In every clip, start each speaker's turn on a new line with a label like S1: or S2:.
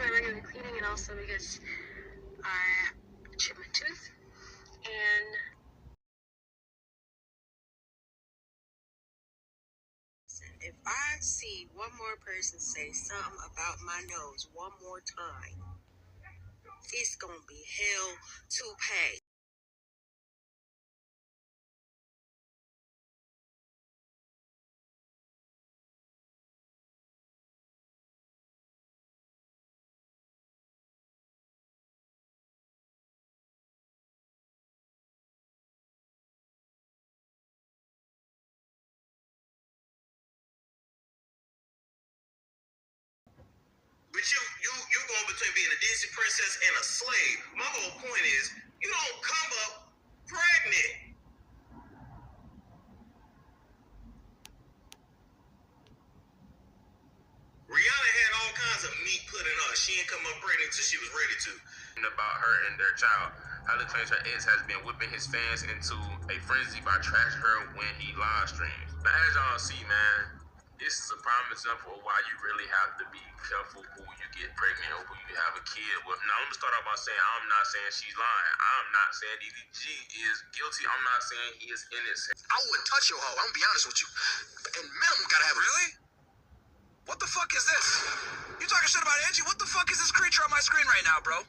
S1: my regular cleaning and also because I chipped my tooth. And if I see one more person say something about my nose one more time, it's gonna be hell to pay.
S2: But you going between being a Disney princess and a slave. My whole point is, you don't come up pregnant. Rihanna had all kinds of meat put in her. She ain't come up pregnant until she was ready to.
S3: About her and their child. Halle claims her ex has been whipping his fans into a frenzy by trashing her when he live streams. But as y'all see, man, this is a prime example of why you really have to be careful who you get pregnant or who you have a kid with. Now, let me start off by saying I'm not saying she's lying. I'm not saying DDG is guilty. I'm not saying he is innocent.
S4: I wouldn't touch your hoe. I'm gonna be honest with you. And minimum gotta have. Really? What the fuck is this? You talking shit about Angie? What the fuck is this creature on my screen right now, bro?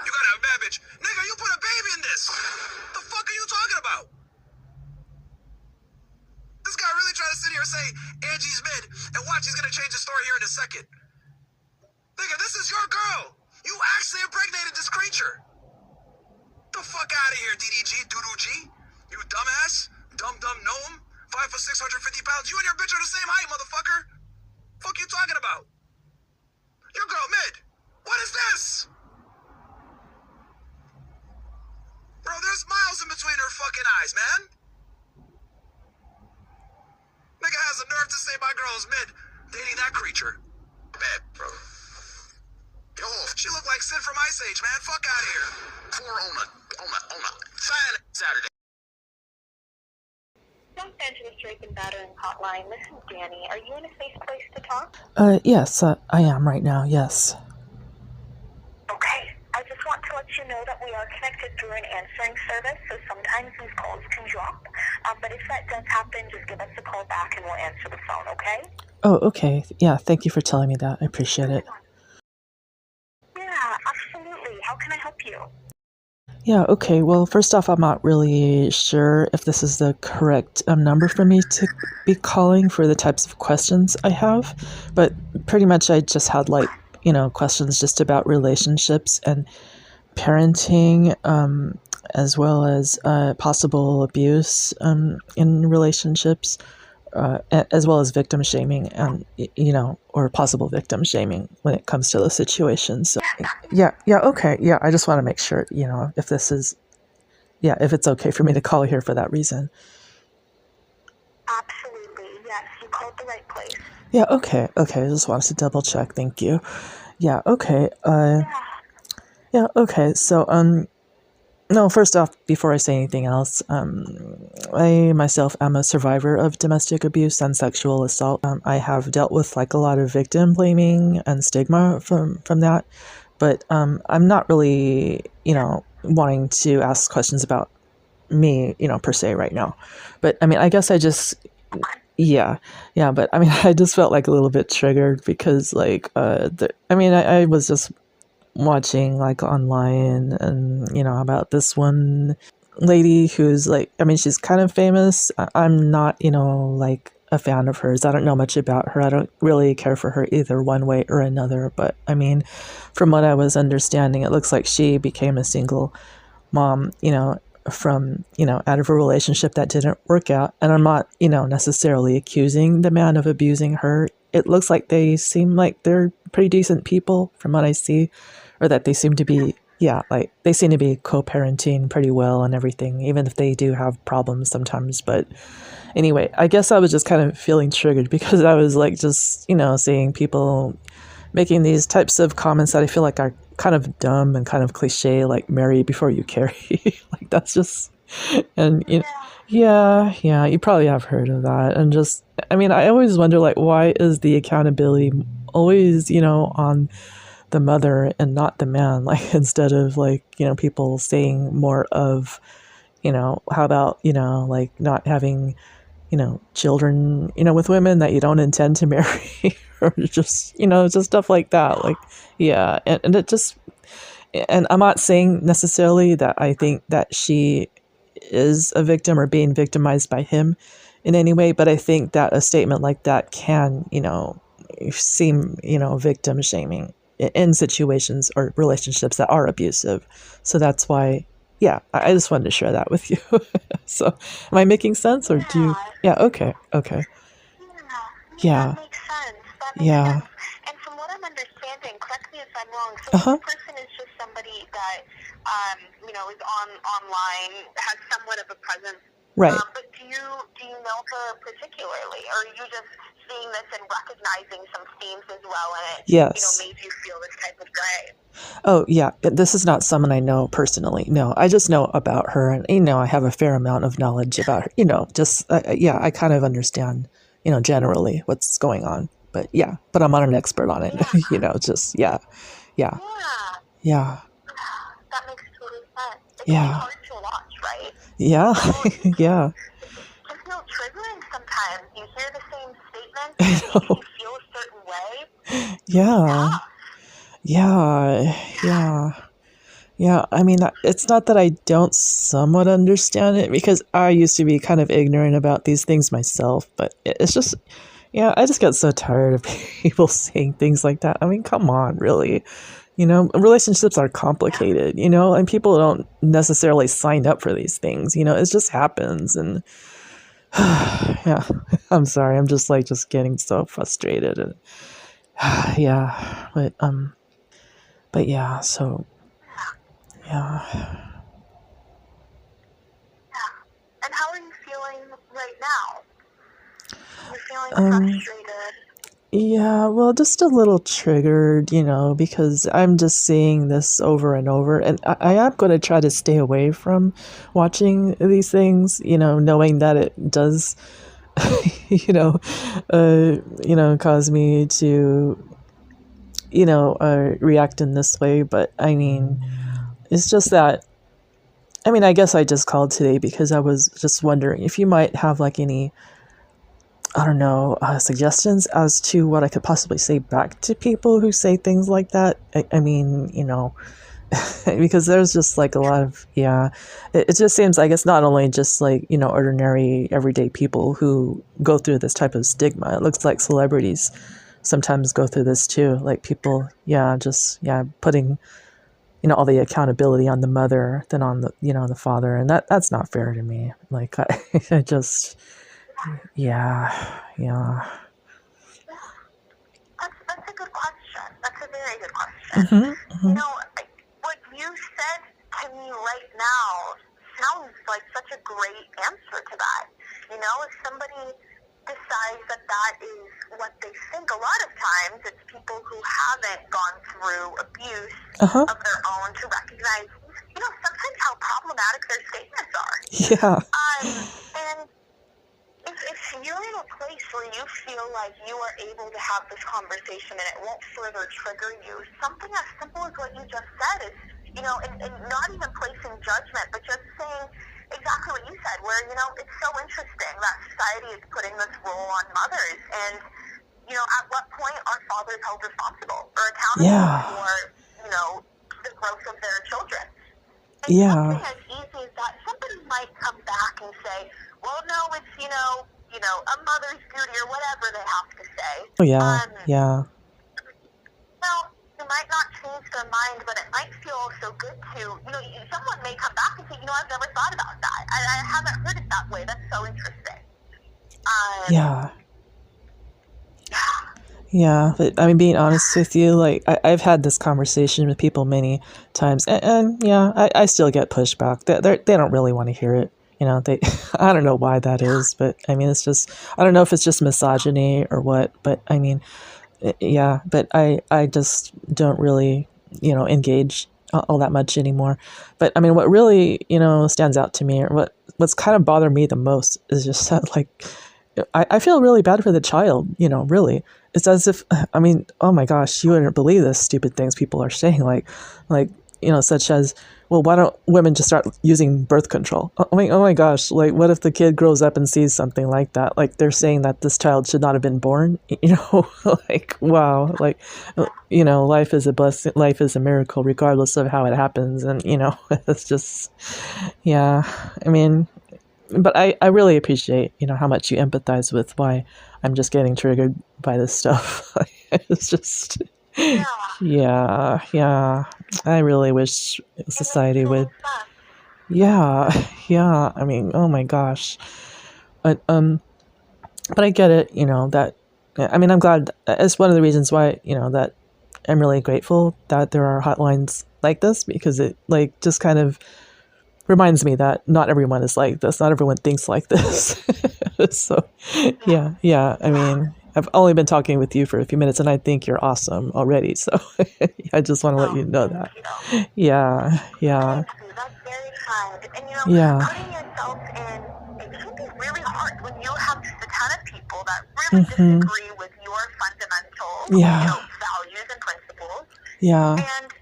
S4: You gotta have a bad bitch. Nigga, you put a baby in this. The fuck are you talking about? This guy really trying to sit here and say Angie's mid, and watch, he's gonna change the story here in a second. Nigga, this is your girl. You actually impregnated this creature. The fuck out of here, DDG, Doodoo G. You dumbass, dumb gnome, 5 foot 650 pounds. You and your bitch are the same height, motherfucker. Fuck you talking about? Your girl mid. What is this? Bro, there's miles in between her fucking eyes, man. Nigga has the nerve to say my girl's mid, dating that creature. Bad, bro. Yo, she look like Sid from Ice Age, man. Fuck out of here. 4 on a fine Saturday.
S5: Los Angeles Rape and Battering Hotline. This is Danny. Are you in a safe place to talk?
S6: Yes, I am right now, yes.
S5: Okay. I just want to let you know that we are connected through an answering service, so sometimes these calls can drop. But if that does happen, just give us a call back and we'll answer the phone, okay?
S6: Oh, okay. Yeah, thank you for telling me that. I appreciate it.
S5: Yeah, absolutely. How can I help you?
S6: Yeah, okay. Well, first off, I'm not really sure if this is the correct number for me to be calling for the types of questions I have, but pretty much I just had questions just about relationships and parenting, as well as possible abuse in relationships, as well as victim shaming and, or possible victim shaming when it comes to those situations. So, yeah, okay. Yeah, I just want to make sure, if if it's okay for me to call here for that reason.
S5: Absolutely. Yes, you called the right place.
S6: Yeah, okay. I just wanted to double check. Thank you. Yeah, okay. Yeah, okay. So, no, first off, before I say anything else, I myself am a survivor of domestic abuse and sexual assault. I have dealt with a lot of victim blaming and stigma from that, but I'm not really, wanting to ask questions about me, per se right now. But I mean, I guess I just, yeah, but I mean, I just felt a little bit triggered because I was just watching online and about this one lady who's she's kind of famous. I'm not a fan of hers. I don't know much about her. I don't really care for her either one way or another, but I mean, from what I was understanding, it looks like she became a single mom from out of a relationship that didn't work out. And I'm not necessarily accusing the man of abusing her. It looks like they seem like they're pretty decent people from what I see, or that they seem to be, they seem to be co-parenting pretty well and everything, even if they do have problems sometimes. But anyway, I guess I was just kind of feeling triggered because I was just, seeing people making these types of comments that I feel are kind of dumb and kind of cliche, like marry before you carry. That's just, and yeah, you probably have heard of that. And just, I mean, I always wonder why is the accountability always, on the mother and not the man. Like, instead of like, people saying more of, how about, like not having, children, with women that you don't intend to marry or just, just stuff like that. Like, yeah. And it just, and I'm not saying necessarily that I think that she is a victim or being victimized by him in any way, but I think that a statement like that can, seem, victim shaming in situations or relationships that are abusive. So that's why, yeah, I just wanted to share that with you. So am I making sense, or do you? Yeah. Okay. Yeah.
S5: That makes sense.
S6: Yeah.
S5: Sense. And from what I'm understanding, correct me if I'm wrong, so this person is just somebody that, is online, has somewhat of a presence.
S6: Right.
S5: But do you know her particularly, or are you just seeing this and recognizing some themes as well, and it,
S6: yes,
S5: made you feel this type of way?
S6: Oh, yeah. This is not someone I know personally. No, I just know about her, and, I have a fair amount of knowledge about her, just, yeah, I kind of understand, generally what's going on. But yeah, but I'm not an expert on it, just, yeah.
S5: Yeah. That makes total sense. It's really hard to watch, right?
S6: Yeah, yeah.
S5: It can feel triggering sometimes. You hear the same statements, and it makes you feel a certain way.
S6: Yeah. Yeah. I mean, it's not that I don't somewhat understand it, because I used to be kind of ignorant about these things myself, but it's just, I just get so tired of people saying things like that. I mean, come on, really. Relationships are complicated, and people don't necessarily sign up for these things, it just happens. And yeah, I'm sorry. I'm just getting so frustrated. And yeah, but yeah, so yeah.
S5: And how are you feeling right now? You're feeling frustrated.
S6: Yeah, well, just a little triggered, because I'm just seeing this over and over, and I am going to try to stay away from watching these things, knowing that it does, cause me to, react in this way. But I mean, it's just that, I guess I just called today because I was just wondering if you might have like any, I don't know, suggestions as to what I could possibly say back to people who say things like that. I mean, because there's just like a lot of, it just seems like it's not only just like, ordinary everyday people who go through this type of stigma. It looks like celebrities sometimes go through this too. Like people, putting, all the accountability on the mother than on the, the father. And that's not fair to me. Like, I just... Yeah.
S5: That's a good question. That's a very good question. What you said to me right now sounds like such a great answer to that. If somebody decides that is what they think, a lot of times it's people who haven't gone through abuse of their own to recognize, sometimes how problematic their statements are.
S6: Yeah.
S5: And if you're in a place where you feel like you are able to have this conversation and it won't further trigger you, something as simple as what you just said is, and not even placing judgment, but just saying exactly what you said, where, it's so interesting that society is putting this role on mothers, and, at what point are fathers held responsible or accountable for, the growth of their children? And something as easy as that, somebody might come back and say, well, no, it's, a mother's duty or whatever they have to say.
S6: Oh, yeah.
S5: Well, it might not change their mind, but it might feel so good to, someone may come back and say, I've never thought about that. I haven't heard it that way. That's so interesting.
S6: Yeah, but being honest with you, like I've had this conversation with people many times, and I still get pushback. They don't really want to hear it. I don't know why that is, but it's just, I don't know if it's just misogyny or what, but but I just don't really, engage all that much anymore. But what really, stands out to me, or what's kind of bothered me the most is just that, like, I feel really bad for the child, really. it's as if, I mean, oh my gosh, you wouldn't believe the stupid things people are saying, like, such as, well, why don't women just start using birth control? Oh my gosh, like, what if the kid grows up and sees something like that? Like, they're saying that this child should not have been born, like, wow, like, life is a blessing, life is a miracle, regardless of how it happens. And, it's just, yeah, I mean, but I really appreciate, how much you empathize with why I'm just getting triggered by this stuff. It's just, yeah. I really wish society would, yeah. I mean, oh my gosh. But I get it, that, I mean, I'm glad, it's one of the reasons why, that I'm really grateful that there are hotlines like this, because it, like, just kind of reminds me that not everyone is like this. Not everyone thinks like this. So, yeah. I mean, I've only been talking with you for a few minutes, and I think you're awesome already. So, I just want to let you know that. Yeah.
S5: Thank you. That's very kind. And putting yourself in, it can be really hard when you have just a ton of people that really disagree with your fundamental, values and principles.
S6: Yeah.
S5: And,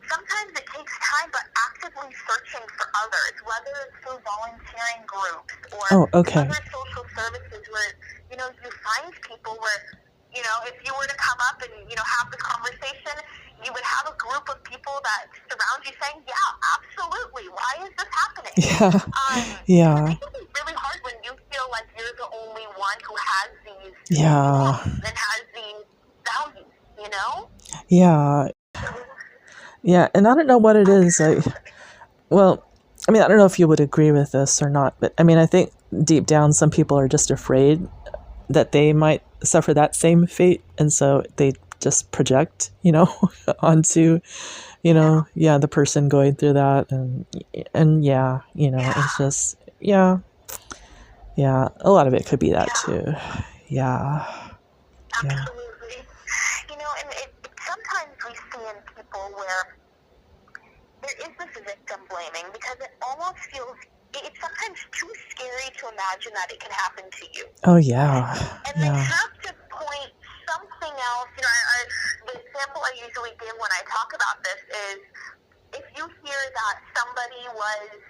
S5: sometimes it takes time, but actively searching for others, whether it's through volunteering groups or other social services where, you find people where, if you were to come up and, have this conversation, you would have a group of people that surround you saying, yeah, absolutely, why is this happening?
S6: Yeah.
S5: It can be really hard when you feel like you're the only one who has these laws and has these values,
S6: Yeah. Yeah, and I don't know what it is. Well, I mean, I don't know if you would agree with this or not, but I mean, I think deep down, some people are just afraid that they might suffer that same fate, and so they just project, onto, the person going through that, and it's just, yeah, a lot of it could be that too. Yeah.
S5: Absolutely. And sometimes we see in people where there is this victim blaming because it almost feels, it's sometimes too scary to imagine that it can happen to you.
S6: Oh, yeah.
S5: And they have to point something else. The example I usually give when I talk about this is if you hear that somebody was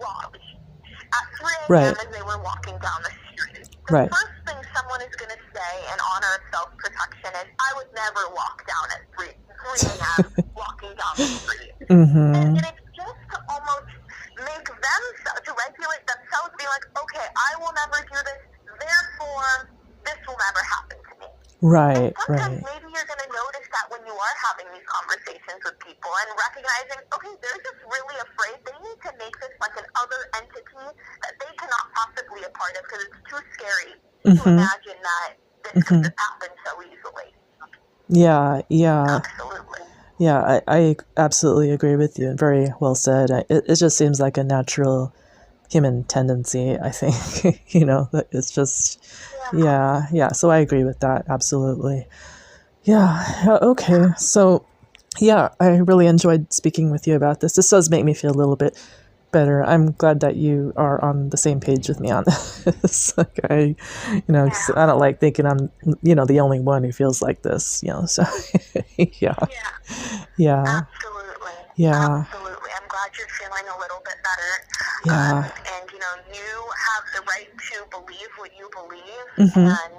S5: robbed at 3 a.m. as they were walking down the street. The first thing someone is going to say in honor of self-protection is, I would never walk down at 3 a.m. walking down the street. And it's just to almost make them, to regulate themselves, be like, okay, I will never do this, therefore this will never happen to me.
S6: Right.
S5: Sometimes maybe you're going to notice that when you are having these conversations with people and recognizing, okay, they're just really afraid. They need to make this like an other entity that they cannot possibly be a part of because it's too scary to imagine that this could just happen so easily.
S6: Yeah.
S5: Absolutely.
S6: Yeah, I absolutely agree with you. Very well said. It just seems like a natural human tendency, I think. That it's just, yeah. So I agree with that. Absolutely. Yeah. Okay. So, yeah, I really enjoyed speaking with you about this. This does make me feel a little bit better. I'm glad that you are on the same page with me on this. Like 'cause I don't like thinking I'm, the only one who feels like this, so yeah.
S5: Absolutely.
S6: Yeah.
S5: Absolutely. I'm glad you're feeling a little bit better.
S6: Yeah.
S5: And, you have the right to believe what you believe. And,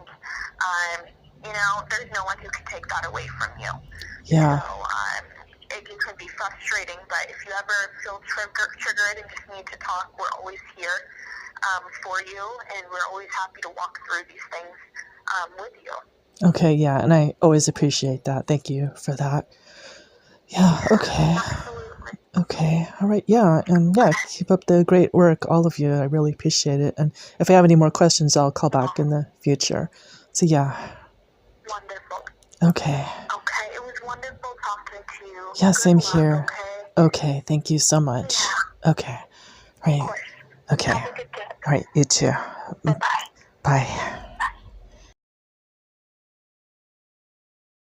S5: there's no one who can take that away from you.
S6: Yeah.
S5: So, it can be frustrating, but if you ever feel triggered and just need to talk, we're always here for you, and we're always happy to walk through these things with you.
S6: Okay, yeah, and I always appreciate that. Thank you for that. Yeah, okay.
S5: Absolutely.
S6: Okay, all right, yeah, and keep up the great work, all of you. I really appreciate it. And if I have any more questions, I'll call back in the future. So, yeah.
S5: Wonderful.
S6: Okay.
S5: Okay, it was wonderful talking to you.
S6: Yeah, same
S5: Good luck,
S6: here.
S5: Okay?
S6: Okay, thank you so much.
S5: Yeah.
S6: Okay. All right.
S5: Of course.
S6: Okay.
S5: Have a good day.
S6: All right, you too.
S5: Bye-bye.
S6: Bye.